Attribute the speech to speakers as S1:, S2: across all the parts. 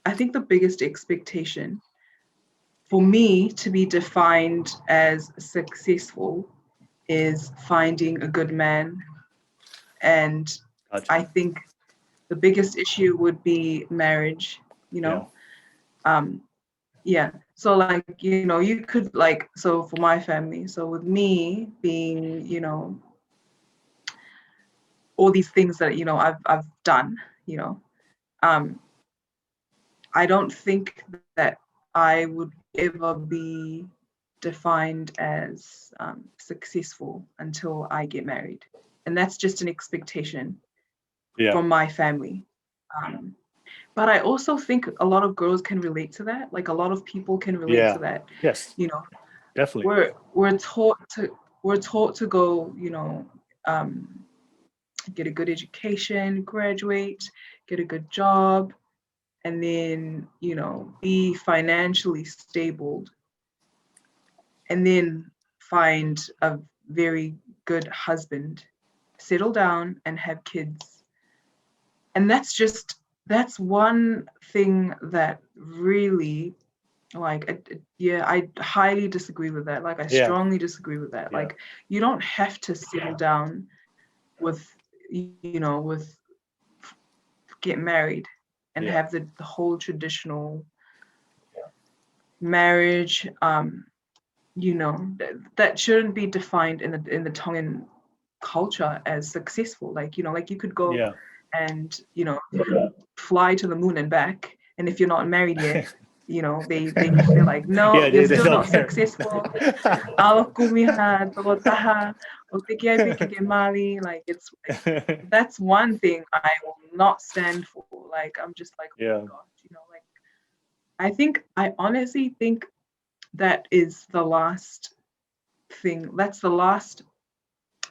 S1: I think the biggest expectation for me to be defined as successful is finding a good man. And
S2: Gotcha.
S1: I think the biggest issue would be marriage, you
S2: Yeah.
S1: know? Yeah. So like, you could like, so for my family, so with me being, all these things that, I've done, you know, um, I don't think that I would ever be defined as successful until I get married. And that's just an expectation
S2: Yeah.
S1: from my family. Um, but I also think a lot of girls can relate to that. Like a lot of people can relate
S2: Yeah.
S1: to that.
S2: Yes.
S1: You know,
S2: Definitely.
S1: we're taught to go, um, get a good education, graduate, get a good job, and then, be financially stable, and then find a very good husband, settle down and have kids. And that's one thing that really, like, yeah, I highly disagree with that. Like, I
S2: Yeah.
S1: strongly disagree with that.
S2: Yeah.
S1: Like, you don't have to settle down with, with get married and
S2: Yeah.
S1: have the whole traditional marriage. That shouldn't be defined in the Tongan culture as successful. Like, like you could go
S2: Yeah.
S1: and, fly to the moon and back, and if you're not married yet, they're like, no,
S2: Yeah.
S1: you're
S2: They
S1: still
S2: don't
S1: not
S2: care.
S1: successful. Awa kumiha, tolo taha, o te kia piki ke mali. Like, it's like, that's one thing I will not stand for. Like, I'm just like, oh
S2: Yeah.
S1: my god, like, I honestly think that is the last thing. That's the last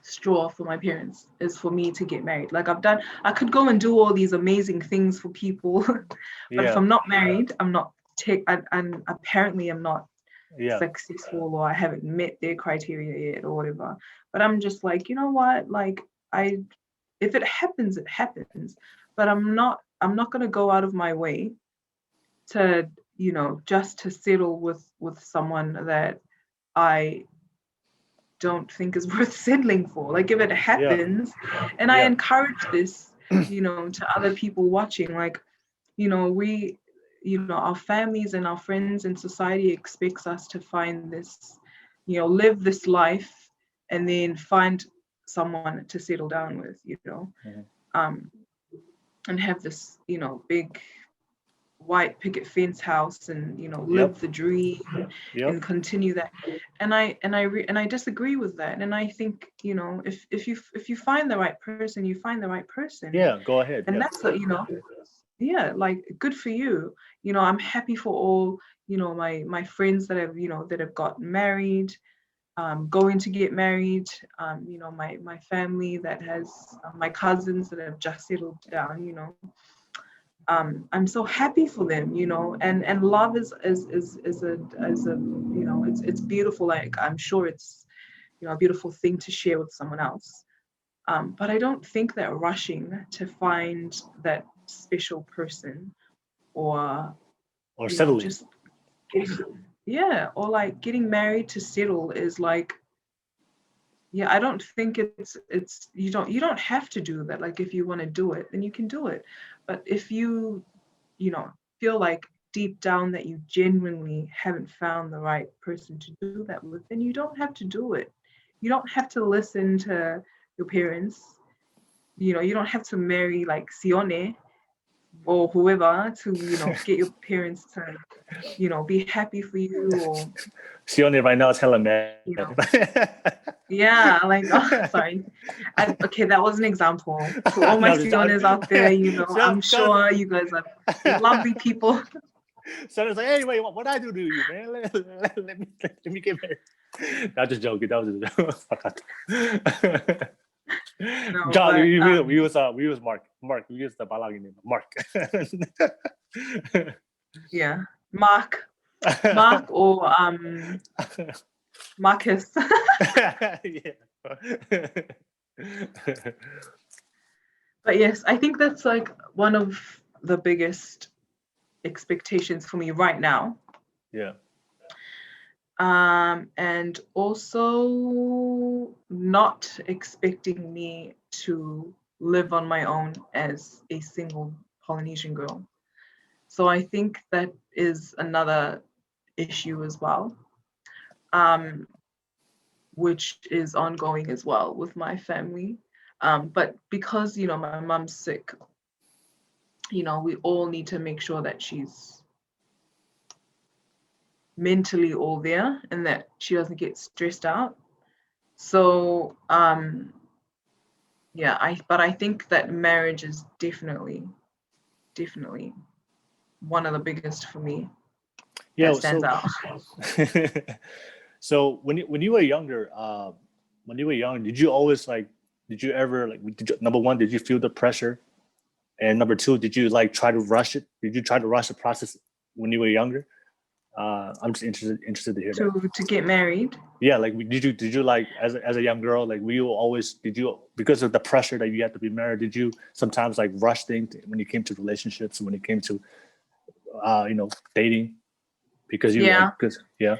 S1: straw for my parents, is for me to get married. Like, I could go and do all these amazing things for people, but if
S2: Yeah.
S1: I'm not married, I'm not and apparently I'm not
S2: Yeah.
S1: successful, or I haven't met their criteria yet or whatever. But I'm just like, you know what? Like, if it happens, it happens. But I'm not gonna go out of my way to, just to settle with someone that I don't think is worth settling for. Like, if it
S2: Yeah.
S1: happens, and I
S2: Yeah.
S1: encourage this, to other people watching, like, we, our families and our friends and society expects us to find this, live this life, and then find someone to settle down with,
S2: Mhm.
S1: um, and have this, big white picket fence house, and,
S2: Yep.
S1: live the dream
S2: Yep.
S1: and continue that. And I disagree with that. And I think, if you find the right person, you find the right person.
S2: Yeah. Go ahead.
S1: And
S2: Yeah.
S1: that's what, yeah, like, good for you. I'm happy for all, my friends that have got married, going to get married, my family that has, my cousins that have just settled down. I'm so happy for them, and love is a it's beautiful. Like, I'm sure it's, a beautiful thing to share with someone else. But I don't think that rushing to find that special person, or,
S2: Or settling.
S1: just getting, yeah, or like getting married to settle is like, yeah, I don't think it's you don't have to do that. Like, if you want to do it, then you can do it. But if you know feel like deep down that you genuinely haven't found the right person to do that with, then you don't have to do it. You don't have to listen to your parents. You don't have to marry like Sione or whoever to, get your parents to, be happy for you, or,
S2: She only right now is hella mad.
S1: you know yeah, like, oh, sorry. Okay, that was an example to all my
S2: No, just,
S1: Siones out there. I'm
S2: Sean,
S1: sure you guys are lovely people.
S2: Sean's like, hey, wait, what I do to you, man? Let me get married. Not just joking. That was just joke.
S1: No,
S2: John,
S1: but
S2: we use Mark. Mark, we use the Balagi name. Mark.
S1: yeah, Mark, or Marcus.
S2: Yeah.
S1: But yes, I think that's like one of the biggest expectations for me right now.
S2: Yeah.
S1: And also not expecting me to live on my own as a single Polynesian girl. So I think that is another issue as well, um, which is ongoing as well with my family. But because, my mom's sick, we all need to make sure that she's mentally all there and that she doesn't get stressed out. So, yeah, but I think that marriage is definitely one of the biggest for me
S2: Yeah.
S1: that stands out.
S2: So when you were younger, did you always like? Did you ever like? Number one, did you feel the pressure? And number two, did you like try to rush it? Did you try to rush the process when you were younger? I'm just interested to hear that.
S1: To get married.
S2: Yeah, like did you like as a young girl, like were you always, did you, because of the pressure that you had to be married, did you sometimes like rush things when it came to relationships, when it came to dating, because you
S1: Yeah.
S2: like, because yeah.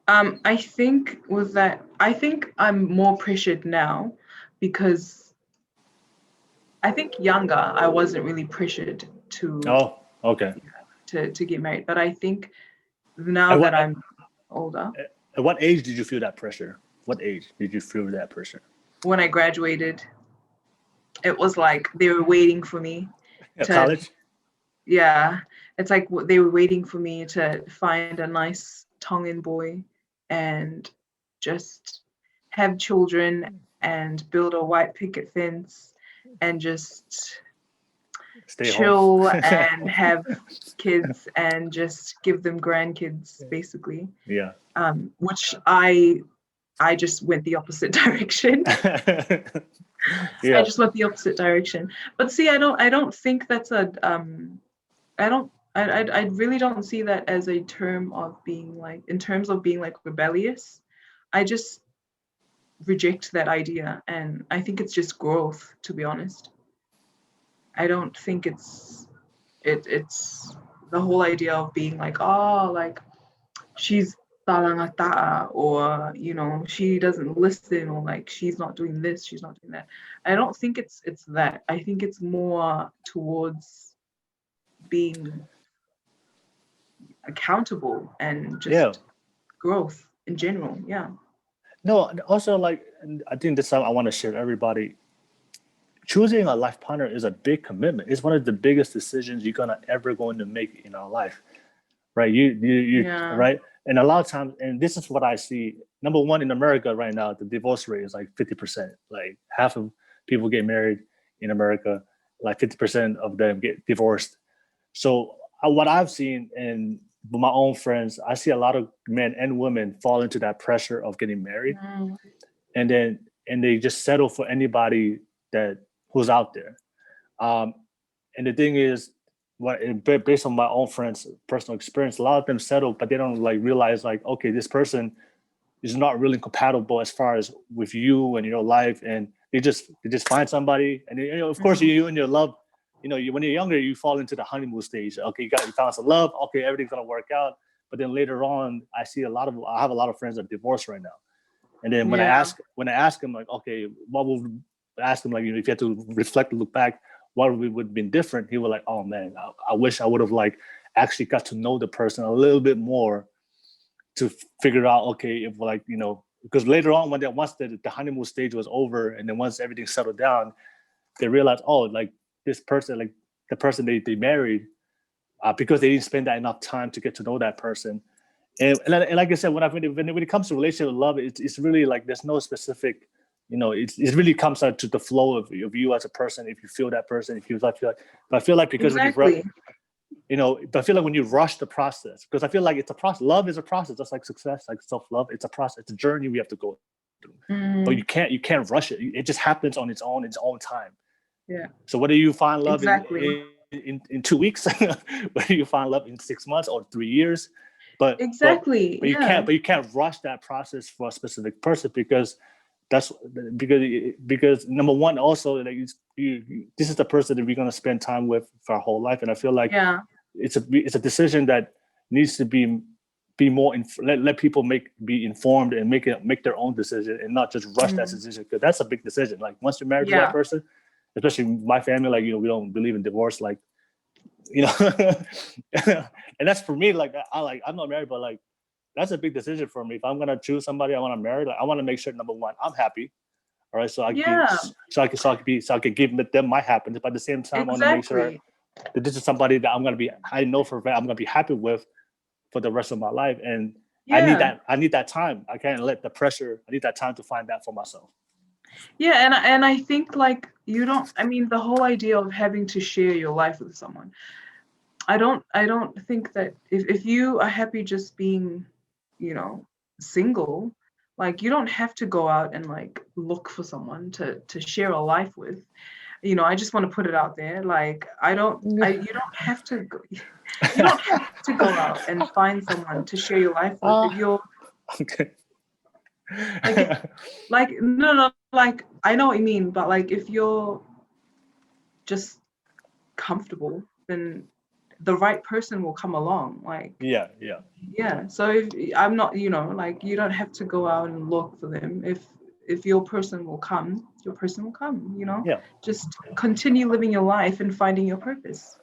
S1: I think with that, I think I'm more pressured now because I think younger I wasn't really pressured
S2: Oh, okay.
S1: to get married, but I think now
S2: At
S1: that
S2: what
S1: I'm older,
S2: at what age did you feel that pressure? What age did you feel that pressure?
S1: when I graduated, it was like they were waiting for me to,
S2: College?
S1: yeah, it's like they were waiting for me to find a nice Tongan boy and just have children and build a white picket fence and just
S2: Stay
S1: chill
S2: home.
S1: and have kids and just give them grandkids, basically.
S2: Yeah.
S1: Which I just went the opposite direction.
S2: Yeah.
S1: I just went the opposite direction. But see, I don't think that's I really don't see that as a term of being like, in terms of being like rebellious. I just reject that idea, and I think it's just growth, to be honest. I don't think it's the whole idea of being like, oh, like she's talangata'a, or she doesn't listen, or like she's not doing this, she's not doing that. I don't think it's that. I think it's more towards being accountable and just growth in general. Yeah.
S2: No, also like, I think this time I want to share with everybody. Choosing a life partner is a big commitment. It's one of the biggest decisions you're gonna ever going to make in our life, right? You right. And a lot of times, and this is what I see. Number one, in America right now, the divorce rate is like 50%. Like half of people get married in America, like 50% of them get divorced. So what I've seen in my own friends, I see a lot of men and women fall into that pressure of getting married, and they just settle for anybody who's out there. And the thing is, based on my own friends' personal experience, a lot of them settle, but they don't like realize like, okay, this person is not really compatible as far as with you and your life, and they just find somebody, and of course you and your love. When you're younger, you fall into the honeymoon stage. Okay, you found some love. Okay, everything's gonna work out. But then later on, I have a lot of friends that are divorced right now. And then when I ask them like, okay, what would ask them like, if you had to reflect and look back, what would have been different? He was like, oh man, I wish I would have like actually got to know the person a little bit more to figure out, okay, if like, because later on once the honeymoon stage was over, and then once everything settled down, they realized, oh, like this person, like the person they married, because they didn't spend that enough time to get to know that person. And like I said, when it comes to relationship love, it's really like there's no specific, it really comes out to the flow of you as a person. If you feel that person, if you feel like, but I feel like because
S1: exactly.
S2: but I feel like when you rush the process, because I feel like it's a process. Love is a process, just like success, like self-love. It's a process. It's a journey we have to go through. But you can't rush it. It just happens on its own time.
S1: Yeah.
S2: So whether you find love in 2 weeks, whether you find love in 6 months or 3 years, but you can't rush that process for a specific person, because number one, also like this is the person that we're gonna spend time with for our whole life, and I feel like it's a decision that needs to be more let people be informed and make their own decision and not just rush that decision, because that's a big decision. Like once you're married to that person, especially my family, like, we don't believe in divorce, like, and that's for me, like I'm not married, but like that's a big decision for me. If I'm gonna choose somebody I want to marry, like I want to make sure, number one, I'm happy. All right, so I can give them my happiness, but at the same time, I want to make sure that this is somebody that I know for a fact I'm gonna be happy with for the rest of my life. And I need that time. I can't let the pressure. I need that time to find that for myself.
S1: Yeah, and I think like the whole idea of having to share your life with someone, I don't think that if you are happy just being, single, like you don't have to go out and like look for someone to share a life with. I just want to put it out there. Like you don't have to go, you don't have to go out and find someone to share your life with. If you're
S2: okay.
S1: no, like I know what you mean, but like if you're just comfortable, then the right person will come along. Like
S2: yeah.
S1: So if I'm not, like you don't have to go out and look for them. If your person will come, your person will come.
S2: Yeah.
S1: Just continue living your life and finding your purpose.